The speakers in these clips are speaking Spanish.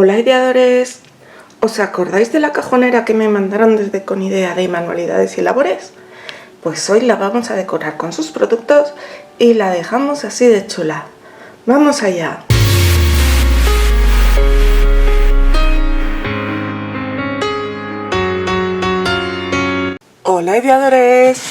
Hola ideadores, ¿os acordáis de la cajonera que me mandaron desde Conidea de manualidades y labores? Pues hoy la vamos a decorar con sus productos y la dejamos así de chula. ¡Vamos allá! Hola ideadores,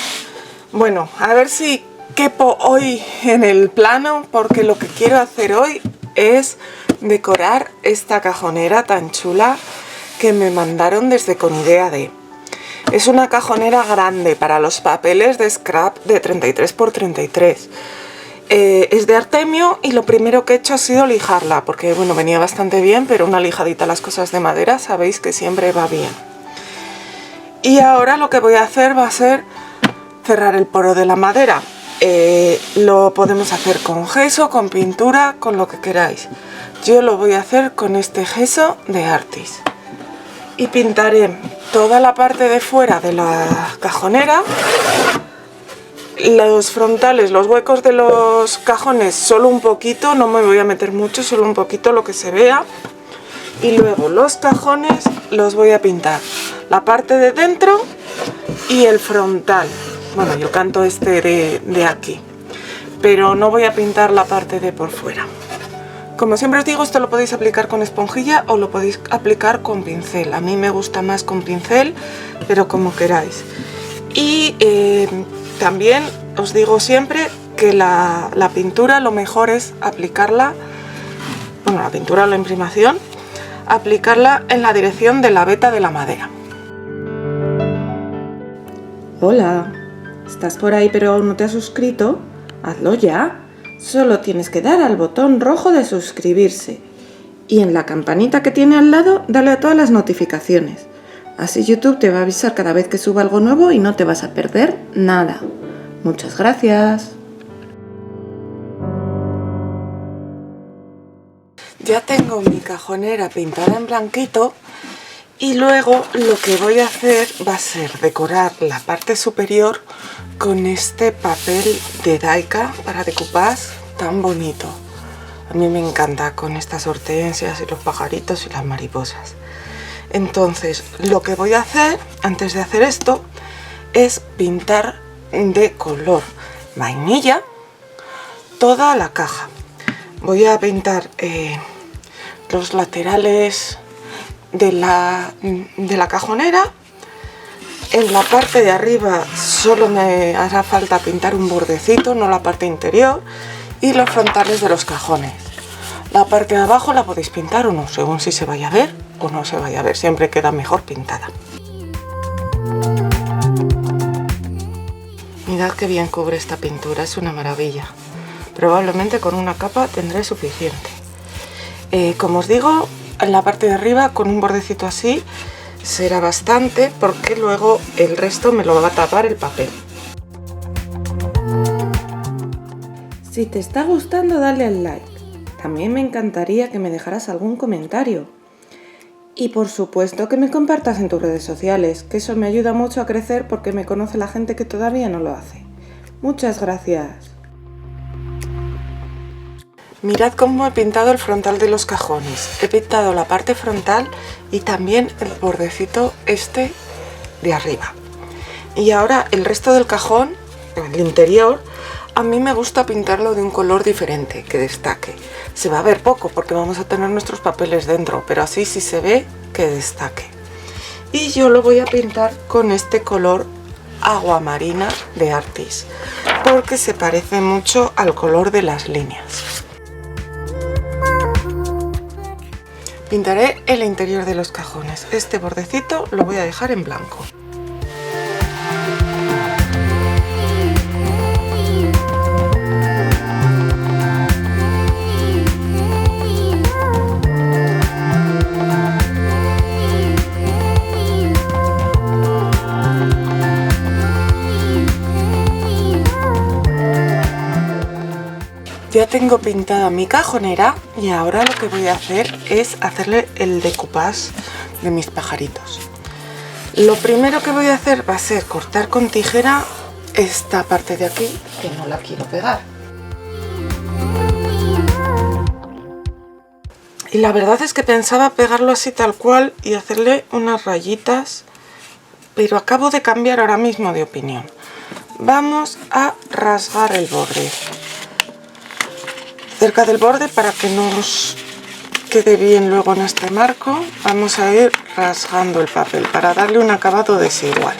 bueno, a ver si quepo hoy en el plano porque lo que quiero hacer hoy es decorar esta cajonera tan chula que me mandaron desde Conidea de. Es una cajonera grande para los papeles de scrap de 33 x 33. Es de Artemio y lo primero que he hecho ha sido lijarla porque bueno, venía bastante bien, pero una lijadita a las cosas de madera sabéis que siempre va bien. Y ahora lo que voy a hacer va a ser cerrar el poro de la madera. Lo podemos hacer con gesso, con pintura, con lo que queráis. Yo lo voy a hacer con este gesso de Artis. Y pintaré toda la parte de fuera de la cajonera, los frontales, los huecos de los cajones solo un poquito, no me voy a meter mucho, solo un poquito lo que se vea. Y luego los cajones los voy a pintar, la parte de dentro y el frontal. Bueno, yo canto este de aquí, pero no voy a pintar la parte de por fuera. Como siempre os digo, esto lo podéis aplicar con esponjilla o lo podéis aplicar con pincel. A mí me gusta más con pincel, pero como queráis. Y también os digo siempre que la pintura lo mejor es aplicarla, bueno, la pintura o la imprimación, aplicarla en la dirección de la veta de la madera. Hola, ¿estás por ahí pero aún no te has suscrito? Hazlo ya. Solo tienes que dar al botón rojo de suscribirse y en la campanita que tiene al lado dale a todas las notificaciones. Así YouTube te va a avisar cada vez que suba algo nuevo y no te vas a perder nada. Muchas gracias. Ya tengo mi cajonera pintada en blanquito y luego lo que voy a hacer va a ser decorar la parte superior con este papel de Daika para decoupage tan bonito. A mí me encanta con estas hortensias y los pajaritos y las mariposas. Entonces lo que voy a hacer antes de hacer esto es pintar de color vainilla toda la caja. Voy a pintar los laterales de la cajonera. En la parte de arriba solo me hará falta pintar un bordecito, no la parte interior, y los frontales de los cajones. La parte de abajo la podéis pintar o no, según si se vaya a ver o no se vaya a ver, siempre queda mejor pintada. Mirad qué bien cubre esta pintura, es una maravilla. Probablemente con una capa tendré suficiente. Como os digo, en la parte de arriba con un bordecito así será bastante porque luego el resto me lo va a tapar el papel. Si te está gustando dale al like. También me encantaría que me dejaras algún comentario. Y por supuesto que me compartas en tus redes sociales, que eso me ayuda mucho a crecer porque me conoce la gente que todavía no lo hace. Muchas gracias. Mirad cómo he pintado el frontal de los cajones. He pintado la parte frontal y también el bordecito este de arriba. Y ahora el resto del cajón, el interior, a mí me gusta pintarlo de un color diferente, que destaque. Se va a ver poco porque vamos a tener nuestros papeles dentro, pero así sí se ve que destaque. Y yo lo voy a pintar con este color agua marina de Artis, porque se parece mucho al color de las líneas. Pintaré el interior de los cajones. Este bordecito lo voy a dejar en blanco. Ya tengo pintada mi cajonera y ahora lo que voy a hacer es hacerle el decoupage de mis pajaritos. Lo primero que voy a hacer va a ser cortar con tijera esta parte de aquí, que no la quiero pegar. Y la verdad es que pensaba pegarlo así tal cual y hacerle unas rayitas, pero acabo de cambiar ahora mismo de opinión. Vamos a rasgar el borde. Cerca del borde, para que nos quede bien luego en este marco, vamos a ir rasgando el papel para darle un acabado desigual.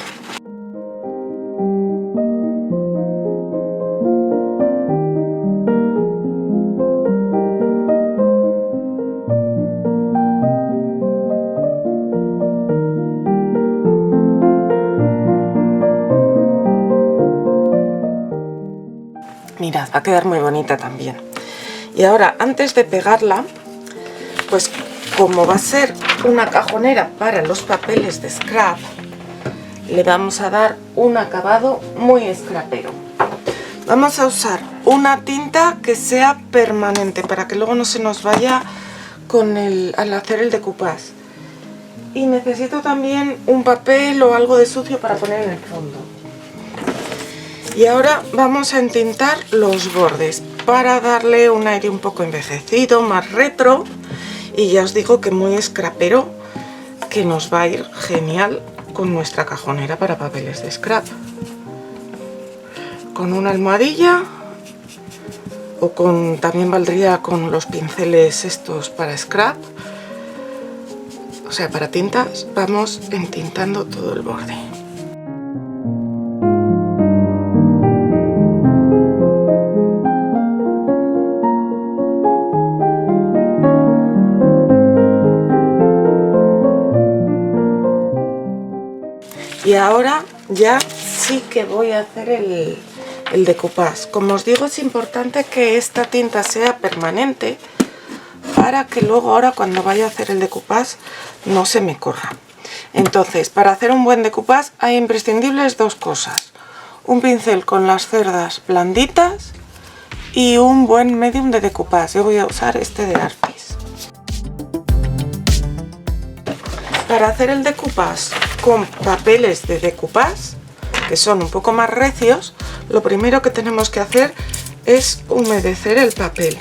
Mirad, va a quedar muy bonita también. Y ahora, antes de pegarla, pues como va a ser una cajonera para los papeles de scrap, le vamos a dar un acabado muy scrapero. Vamos a usar una tinta que sea permanente para que luego no se nos vaya al hacer el decoupage. Y necesito también un papel o algo de sucio para poner en el fondo. Y ahora vamos a entintar los bordes para darle un aire un poco envejecido, más retro. Y ya os digo que muy scrapero, que nos va a ir genial con nuestra cajonera para papeles de scrap. Con una almohadilla o también valdría con los pinceles estos para scrap, o sea, para tintas. Vamos entintando todo el borde. Y ahora ya sí que voy a hacer el decoupage. Como os digo, es importante que esta tinta sea permanente para que luego ahora cuando vaya a hacer el decoupage no se me corra. Entonces, para hacer un buen decoupage hay imprescindibles dos cosas: un pincel con las cerdas blanditas y un buen medium de decoupage. Yo voy a usar este de Artis. Para hacer el decoupage con papeles de decoupage, que son un poco más recios, lo primero que tenemos que hacer es humedecer el papel,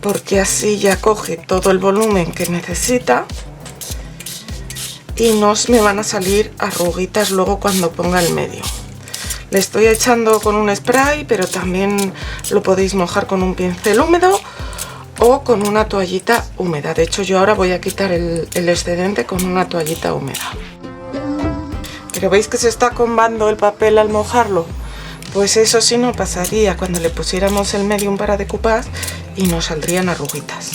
porque así ya coge todo el volumen que necesita y no me van a salir arruguitas luego cuando ponga el medio. Le estoy echando con un spray, pero también lo podéis mojar con un pincel húmedo o con una toallita húmeda. De hecho, yo ahora voy a quitar el excedente con una toallita húmeda. ¿Pero veis que se está combando el papel al mojarlo? Pues eso sí no pasaría cuando le pusiéramos el medium para decoupage y nos saldrían arruguitas.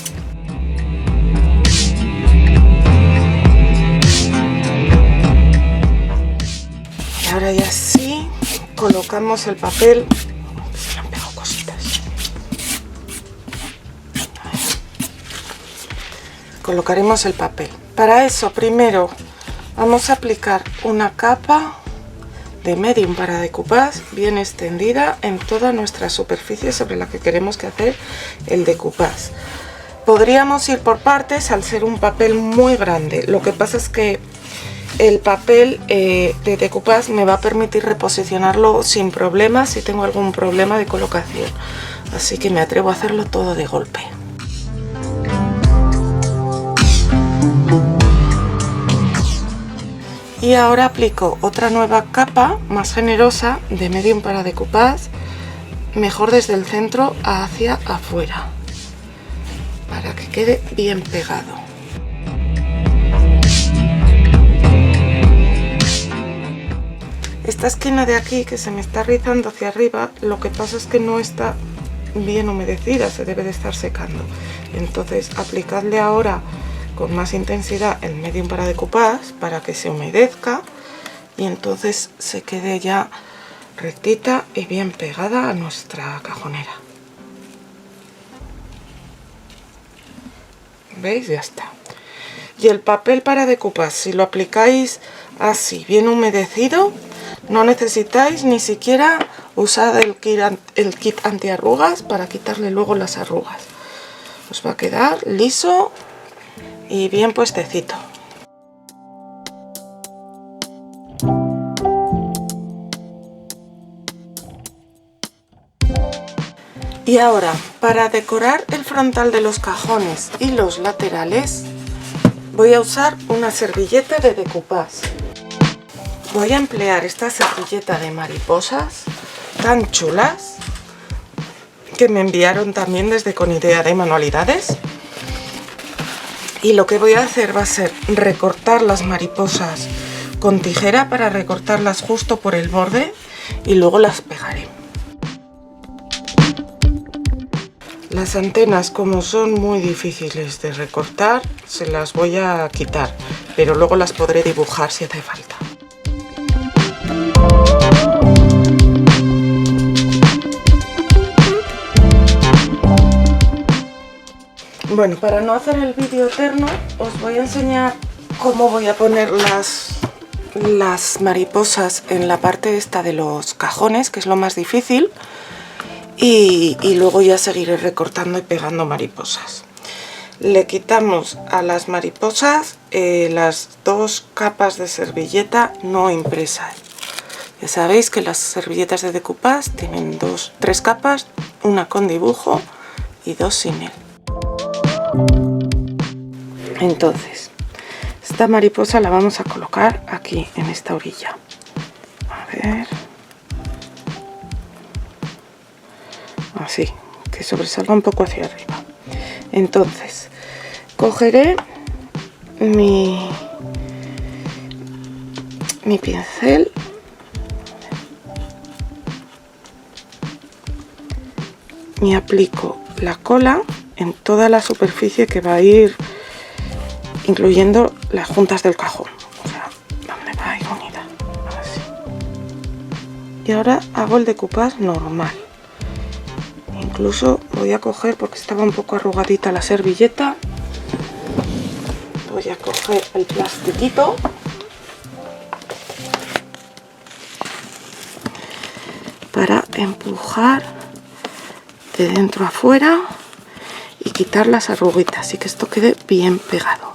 Y ahora ya sí colocamos el papel. Se le han pegado cositas. Colocaremos el papel. Para eso primero vamos a aplicar una capa de medium para decoupage bien extendida en toda nuestra superficie sobre la que queremos que hacer el decoupage. Podríamos ir por partes al ser un papel muy grande. Lo que pasa es que el papel de decoupage me va a permitir reposicionarlo sin problemas si tengo algún problema de colocación. Así que me atrevo a hacerlo todo de golpe. Y ahora aplico otra nueva capa más generosa de medium para decoupage, mejor desde el centro hacia afuera, para que quede bien pegado. Esta esquina de aquí que se me está rizando hacia arriba, lo que pasa es que no está bien humedecida, se debe de estar secando. Entonces aplicadle ahora con más intensidad el medium para decoupage para que se humedezca y entonces se quede ya rectita y bien pegada a nuestra cajonera. ¿Veis? Ya está. Y el papel para decoupage, si lo aplicáis así bien humedecido, no necesitáis ni siquiera usar el kit antiarrugas para quitarle luego las arrugas. Os va a quedar liso y bien puestecito. Y ahora, para decorar el frontal de los cajones y los laterales voy a usar una servilleta de decoupage. Voy a emplear esta servilleta de mariposas tan chulas que me enviaron también desde Con Idea de Manualidades. Y lo que voy a hacer va a ser recortar las mariposas con tijera para recortarlas justo por el borde y luego las pegaré. Las antenas, como son muy difíciles de recortar, se las voy a quitar, pero luego las podré dibujar si hace falta. Bueno, para no hacer el vídeo eterno, os voy a enseñar cómo voy a poner las mariposas en la parte esta de los cajones, que es lo más difícil, y luego ya seguiré recortando y pegando mariposas. Le quitamos a las mariposas las dos capas de servilleta no impresas. Ya sabéis que las servilletas de decoupage tienen tres capas, una con dibujo y dos sin él. Entonces, esta mariposa la vamos a colocar aquí en esta orilla. A ver, así, que sobresalga un poco hacia arriba. Entonces, cogeré mi pincel y aplico la cola en toda la superficie que va a ir, incluyendo las juntas del cajón, o sea, donde va a ir unida, así. Y ahora hago el decoupage normal. Incluso voy a coger, porque estaba un poco arrugadita la servilleta, voy a coger el plastiquito para empujar de dentro a afuera y quitar las arruguitas y que esto quede bien pegado.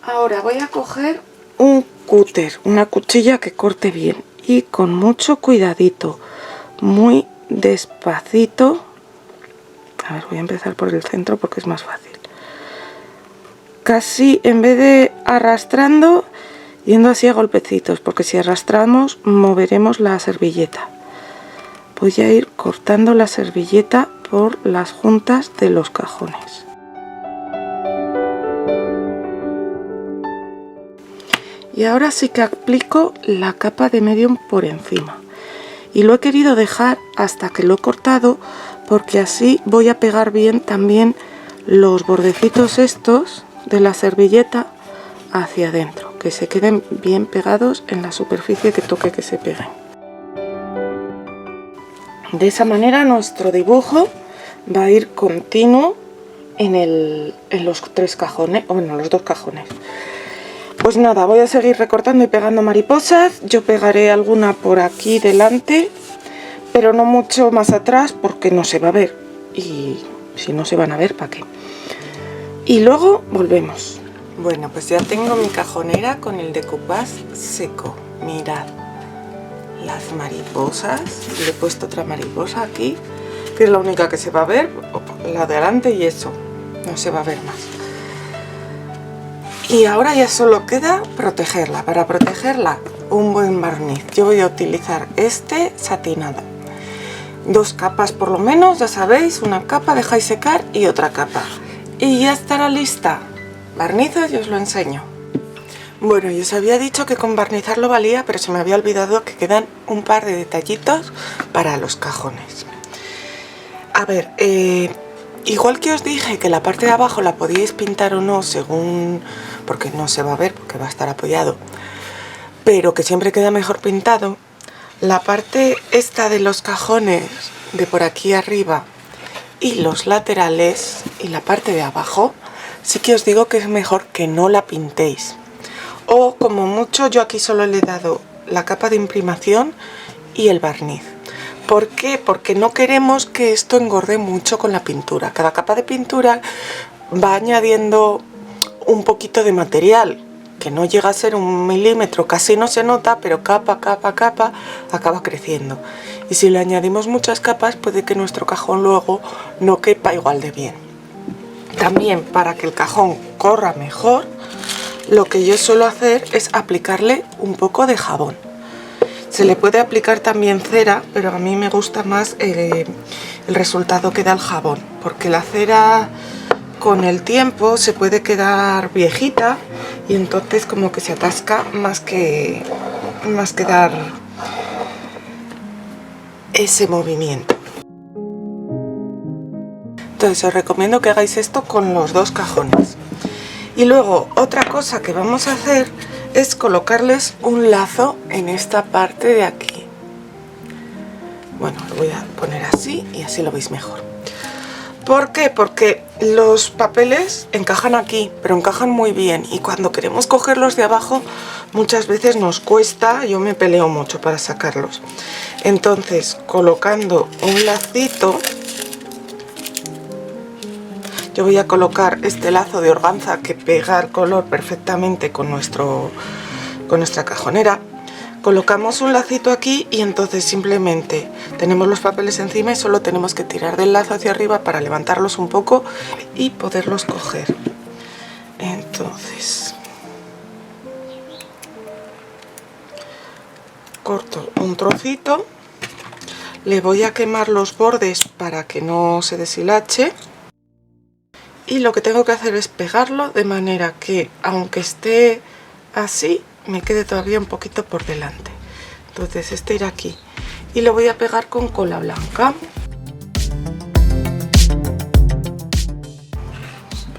Ahora voy a coger un cúter, una cuchilla que corte bien y con mucho cuidadito, muy despacito. A ver, voy a empezar por el centro porque es más fácil. Casi en vez de arrastrando, yendo así a golpecitos, porque si arrastramos moveremos la servilleta. Voy a ir cortando la servilleta por las juntas de los cajones. Y ahora sí que aplico la capa de medium por encima. Y lo he querido dejar hasta que lo he cortado, porque así voy a pegar bien también los bordecitos estos de la servilleta hacia adentro, que se queden bien pegados en la superficie que toque que se peguen. De esa manera nuestro dibujo va a ir continuo en los tres cajones, o en los dos cajones. Pues nada, voy a seguir recortando y pegando mariposas. Yo pegaré alguna por aquí delante, pero no mucho más atrás porque no se va a ver. Y si no se van a ver, ¿para qué? Y luego volvemos. Bueno, pues ya tengo mi cajonera con el decoupage seco. Mirad las mariposas. Le he puesto otra mariposa aquí, que es la única que se va a ver, la de adelante, y eso, no se va a ver más. Y ahora ya solo queda protegerla. Para protegerla, un buen barniz. Yo voy a utilizar este satinado. Dos capas por lo menos, ya sabéis, una capa dejáis secar y otra capa. Y ya estará lista. Barnizo y os lo enseño. Bueno, yo os había dicho que con barnizarlo valía, pero se me había olvidado que quedan un par de detallitos para los cajones. A ver, igual que os dije que la parte de abajo la podíais pintar o no según, porque no se va a ver porque va a estar apoyado, pero que siempre queda mejor pintado, la parte esta de los cajones de por aquí arriba y los laterales y la parte de abajo, sí que os digo que es mejor que no la pintéis. O como mucho, yo aquí solo le he dado la capa de imprimación y el barniz. ¿Por qué? Porque no queremos que esto engorde mucho con la pintura. Cada capa de pintura va añadiendo un poquito de material. que no llega a ser 1 milímetro, casi no se nota, pero capa a capa acaba creciendo. Y si le añadimos muchas capas puede que nuestro cajón luego no quepa igual de bien. También, para que el cajón corra mejor, lo que yo suelo hacer es aplicarle un poco de jabón. Se le puede aplicar también cera, pero a mí me gusta más el resultado que da el jabón, porque la cera con el tiempo se puede quedar viejita y entonces como que se atasca más que dar ese movimiento. Entonces os recomiendo que hagáis esto con los 2 cajones. Y luego otra cosa que vamos a hacer es colocarles un lazo en esta parte de aquí. Bueno, lo voy a poner así y así lo veis mejor. ¿Por qué? Porque los papeles encajan aquí, pero encajan muy bien, y cuando queremos cogerlos de abajo muchas veces nos cuesta, yo me peleo mucho para sacarlos. Entonces, colocando un lacito, yo voy a colocar este lazo de organza que pega el color perfectamente con nuestra cajonera. Colocamos un lacito aquí y entonces simplemente tenemos los papeles encima y solo tenemos que tirar del lazo hacia arriba para levantarlos un poco y poderlos coger. Entonces corto un trocito, le voy a quemar los bordes para que no se deshilache. Y lo que tengo que hacer es pegarlo de manera que, aunque esté así, me quede todavía un poquito por delante. Entonces este irá aquí y lo voy a pegar con cola blanca.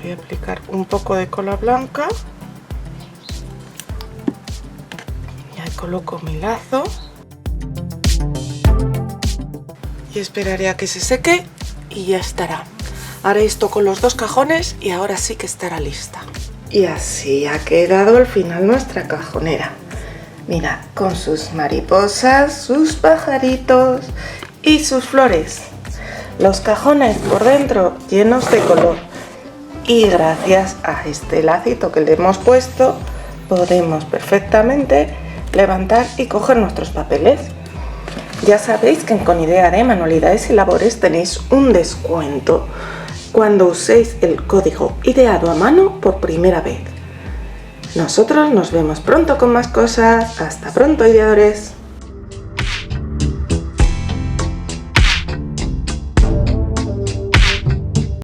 Voy a aplicar un poco de cola blanca. Ya coloco mi lazo y esperaré a que se seque y ya estará. Haré esto con los 2 cajones y ahora sí que estará lista. Y así ha quedado al final nuestra cajonera. Mirad, con sus mariposas, sus pajaritos y sus flores. Los cajones por dentro llenos de color. Y gracias a este lacito que le hemos puesto, podemos perfectamente levantar y coger nuestros papeles. Ya sabéis que en Conidea de Manualidades y Labores tenéis un descuento cuando uséis el código ideado a mano por primera vez. Nosotros nos vemos pronto con más cosas. Hasta pronto, ideadores.